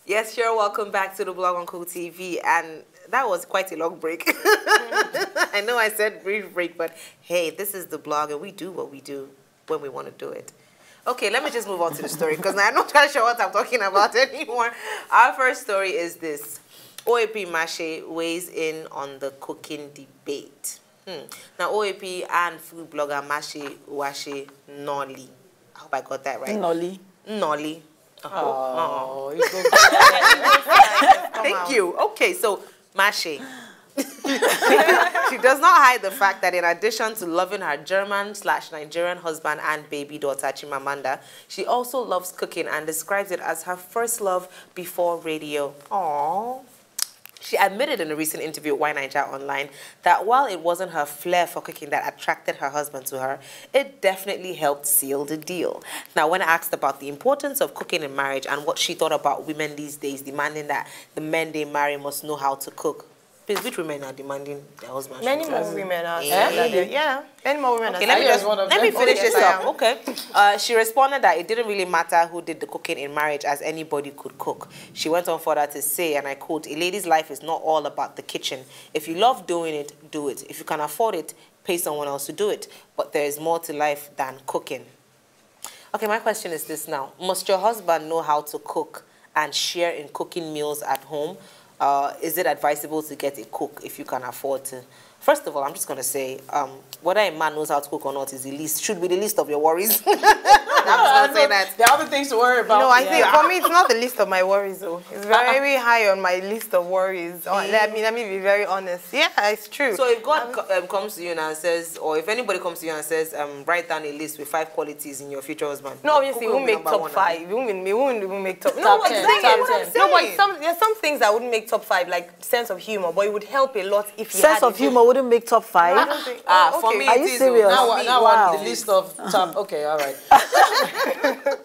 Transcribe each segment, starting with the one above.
Yes, sure. Welcome back to the Blog on Cool TV. And that was quite a long break. I know I said brief break, but hey, this is the blog and we do what we do when we want to do it. Okay, let me just move on to the story because I'm not quite sure what I'm talking about anymore. Our first story is this. OAP Mache weighs in on the cooking debate. Now, OAP and food blogger Mache Washe Nolly. I hope I got that right. Nolly. Nolly. Oh. Thank you. Okay, so Mache. She does not hide the fact that in addition to loving her German/Nigerian husband and baby daughter Chimamanda, she also loves cooking and describes it as her first love before radio. Aww. She admitted in a recent interview with Why Naija Online that while it wasn't her flair for cooking that attracted her husband to her, it definitely helped seal the deal. Now, when asked about the importance of cooking in marriage and what she thought about women these days demanding that the men they marry must know how to cook, please, which women are demanding their husbands? Many more women are. Yeah, many more women are. Let me finish this up. Okay. She responded that it didn't really matter who did the cooking in marriage as anybody could cook. She went on further to say, and I quote, "A lady's life is not all about the kitchen. If you love doing it, do it. If you can afford it, pay someone else to do it. But there is more to life than cooking." Okay, my question is this now. Must your husband know how to cook and share in cooking meals at home? Is it advisable to get a cook if you can afford to? First of all, I'm just going to say, whether a man knows how to cook or not is should be the least of your worries. I'm just going to say that. There are other things to worry about. No, I think for me, it's not the least of my worries, though. It's very high on my list of worries. Let me be very honest. Yeah, it's true. So if God comes to you and says, or if anybody comes to you and says, write down a list with 5 qualities in your future husband. No, obviously, we won't make top 5. We won't make top 10. No, exactly. No, but there's some things that wouldn't make top 5, like sense of humor, but it would help a lot if you Sense of humor wouldn't make top 5? I don't think, for me, are you serious? Now wow. The list of top. Okay, all right.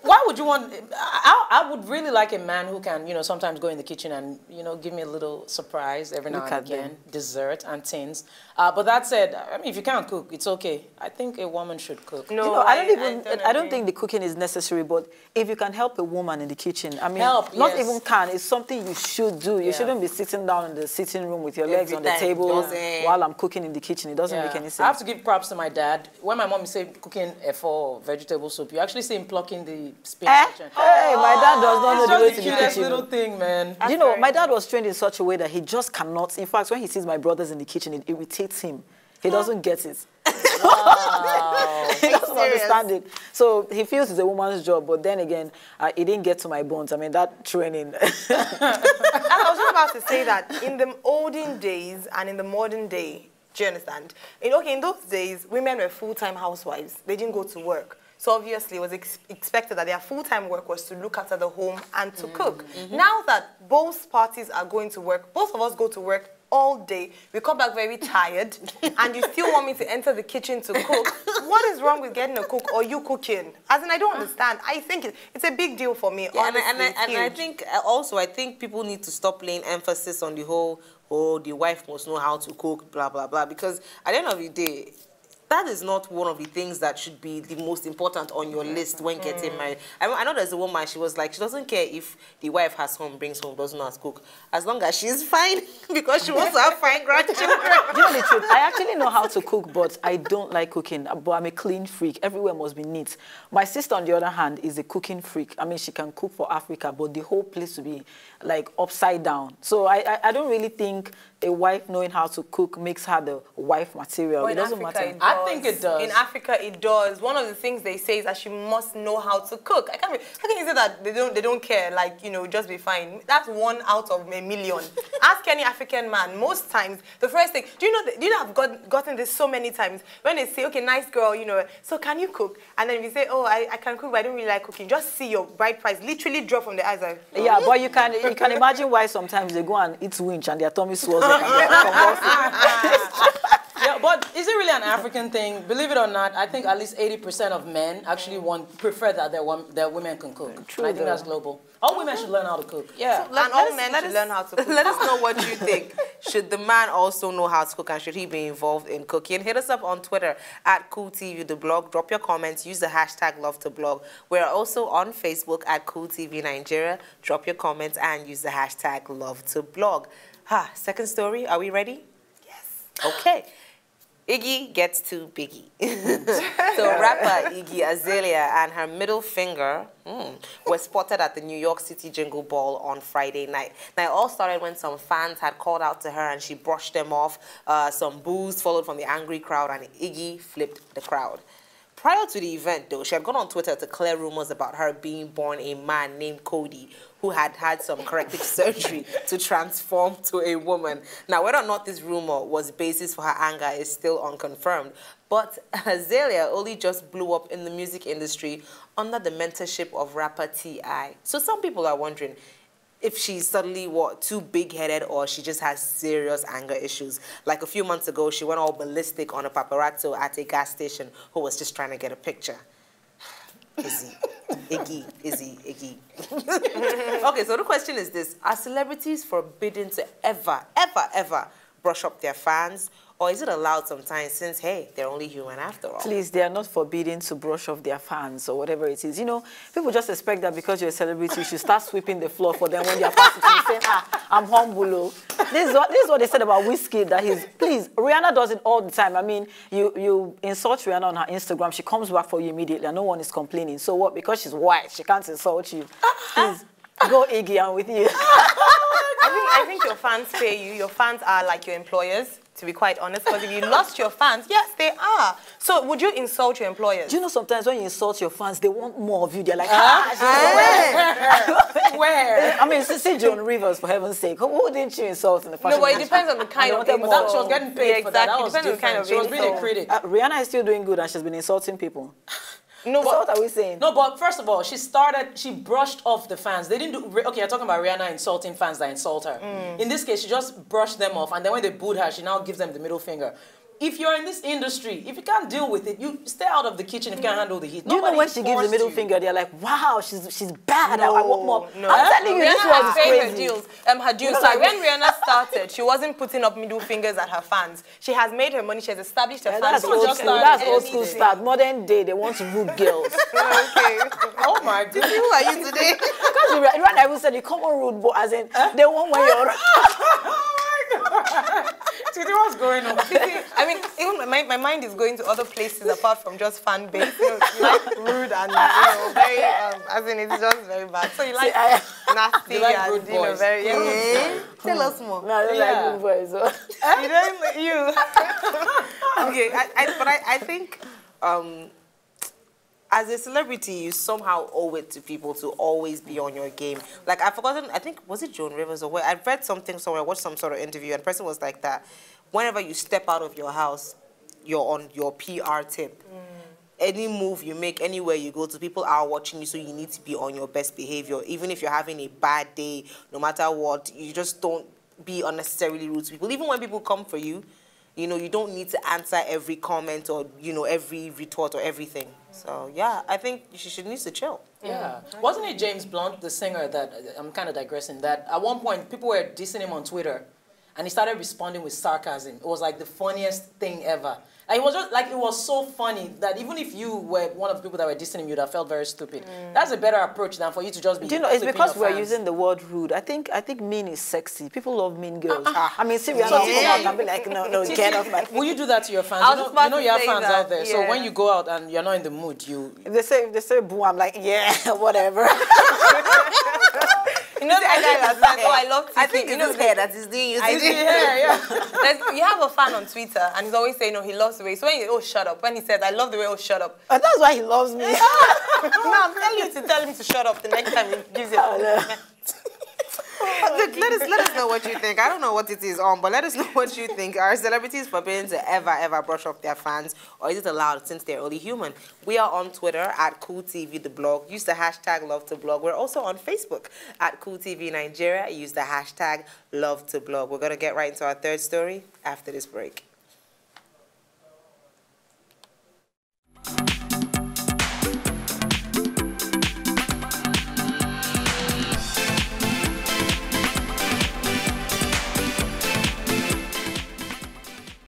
Why would you want? I would really like a man who can, sometimes go in the kitchen and, give me a little surprise every now and again, dessert and things. But that said, I mean, if you can't cook, it's okay. I think a woman should cook. No, I don't think the cooking is necessary, but if you can help a woman in the kitchen, I mean, not even can, it's something you should do. You shouldn't be sitting down in the sitting room with your legs on the table while I'm cooking in the kitchen. It doesn't make any sense. I have to give props to my dad. When my mom is saying cooking for vegetable soup, you actually see him plucking the spinach. Hey, my dad does not know the way to the cutest kitchen. little thing, man. You know, my dad was trained in such a way that he just cannot. In fact, when he sees my brothers in the kitchen, it irritates him. He doesn't get it. Wow. He doesn't understand it. So he feels it's a woman's job, but then again, it didn't get to my bones. I mean, that training. I was just about to say that in the olden days and in the modern day, do you understand? In those days, women were full-time housewives. They didn't go to work. So obviously, it was expected that their full-time work was to look after the home and to cook. Now that both parties are going to work, both of us go to work all day, we come back very tired, and you still want me to enter the kitchen to cook. What is wrong with getting a cook or you cooking? As in, I don't understand. I think it's a big deal for me, honestly. And I think also, I think people need to stop laying emphasis on the whole, the wife must know how to cook, blah, blah, blah, because at the end of the day, that is not one of the things that should be the most important on your list when getting married. I know there's a woman, she was like, she doesn't care if the wife brings home, doesn't know how to cook, as long as she's fine, because she wants to have fine grandchildren. You know the truth, I actually know how to cook, but I don't like cooking. But I'm a clean freak. Everywhere must be neat. My sister, on the other hand, is a cooking freak. I mean, she can cook for Africa, but the whole place will be like upside down. So I don't really think a wife knowing how to cook makes her the wife material. It doesn't matter. I think it does. In Africa, it does. One of the things they say is that she must know how to cook. How can you say that they don't care, like, just be fine? That's 1 out of a million. Ask any African man. Most times, the first thing, do you know I've gotten this so many times, when they say, okay, nice girl, so can you cook? And then if you say, oh, I can cook, but I don't really like cooking, just see your bride price literally drop from the eyes. Like, oh. Yeah, but you can imagine why sometimes they go and eat winch and their tummy swells. Yeah, but is it really an African thing? Believe it or not, I think at least 80% of men actually prefer that their women can cook. True, and I think that's global. All women should learn how to cook. Yeah. And all men should learn how to cook. Let us know what you think. Should the man also know how to cook, and should he be involved in cooking? Hit us up on Twitter at CoolTV, the blog. Drop your comments. Use the hashtag #LoveToBlog. We're also on Facebook at CoolTV Nigeria. Drop your comments and use the hashtag #LoveToBlog. Second story. Are we ready? Yes. Okay. Iggy gets to Biggie. So rapper Iggy Azalea and her middle finger were spotted at the New York City Jingle Ball on Friday night. Now, it all started when some fans had called out to her and she brushed them off. Some boos followed from the angry crowd and Iggy flipped the crowd. Prior to the event, though, she had gone on Twitter to clear rumors about her being born a man named Cody, who had had some corrective surgery to transform to a woman. Now, whether or not this rumor was basis for her anger is still unconfirmed, but Azalea only just blew up in the music industry under the mentorship of rapper T.I. So some people are wondering if she's suddenly, too big-headed, or she just has serious anger issues. Like a few months ago, she went all ballistic on a paparazzo at a gas station who was just trying to get a picture. Iggy. Okay, so the question is this. Are celebrities forbidden to ever brush up their fans? Or is it allowed sometimes since, hey, they're only human after all? Please, they are not forbidden to brush off their fans or whatever it is. You know, people just expect that because you're a celebrity, you should start sweeping the floor for them when they're passing through saying, I'm humble. This is what they said about Whiskey, that please, Rihanna does it all the time. I mean, you insult Rihanna on her Instagram, she comes back for you immediately and no one is complaining. So what? Because she's white, she can't insult you. Please, go Iggy, I'm with you. I think your fans pay you. Your fans are like your employers, to be quite honest, because if you lost your fans, yes, they are. So would you insult your employers? Do you know sometimes when you insult your fans, they want more of you. They're like, where? I mean, see Joan Rivers, for heaven's sake. Who didn't you insult in the fashion? No, but it depends on the kind of insult. She was getting paid for that. That was different. Kind of she was being a critic. Rihanna is still doing good and she's been insulting people. No, so what are we saying? No, but first of all, she brushed off the fans. They didn't do, okay, you're talking about Rihanna insulting fans that insult her. In this case, she just brushed them off, and then when they booed her, she now gives them the middle finger. If you're in this industry, if you can't deal with it, you stay out of the kitchen if you can't handle the heat. Do you know when she gives the middle finger, they're like, wow, she's bad. No, I want more. No. I'm telling you, this Rihanna was paid crazy. her dues. So when Rihanna started, she wasn't putting up middle fingers at her fans. She has made her money. She has established her fans. That's old school. That's old school start. Modern day, they want to rude girls. Okay. Oh my goodness. Who are you today? Because Rihanna even said, you come on rude, but as in, they want when you're... Titi, what's going on? I mean, even my mind is going to other places apart from just fan base. You like rude and very, as in it's just very bad. So you like nasty like and rude boys. Very. Tell us more. No, I don't like rude boys. So. You don't. Okay, I think as a celebrity, you somehow owe it to people to always be on your game. Like, I've forgotten, I think, was it Joan Rivers or what? I read something somewhere, I watched some sort of interview, and the person was like that. Whenever you step out of your house, you're on your PR tip. Any move you make, anywhere you go to, people are watching you, so you need to be on your best behavior. Even if you're having a bad day, no matter what, you just don't be unnecessarily rude to people. Even when people come for you, you know, you don't need to answer every comment or, you know, every retort or everything. So, yeah, I think she needs to chill. Yeah. Wasn't it James Blunt, the singer, that, I'm kind of digressing, that at one point people were dissing him on Twitter and he started responding with sarcasm. It was like the funniest thing ever. And it was just like, it was so funny that even if you were one of the people that were dissing him, you'd have felt very stupid. That's a better approach than for you to just be. Do you know, it's because we're using the word rude. I think mean is sexy. People love mean girls. I mean, seriously, I'm not and be like, no, get off my. Will you do that to your fans? You know you have fans out there. So when you go out and you're not in the mood, you. If they say boo, I'm like, yeah, whatever. You know that guy was like, oh, I love Titi. I think it's his hair that is doing you. You have a fan on Twitter, and he's always saying, no, he loves the way. So when you, oh, shut up. When he says, I love the way, oh, shut up. And that's why he loves me. No, I'm telling you to tell him to shut up the next time he gives you a Look, let us know what you think. I don't know what it is on, but let us know what you think. Are celebrities forbidden to ever brush off their fans, or is it allowed since they're only human? We are on Twitter at CoolTV, the blog. Use the hashtag #LoveToBlog. We're also on Facebook at CoolTV Nigeria. Use the hashtag #LoveToBlog. We're going to get right into our third story after this break.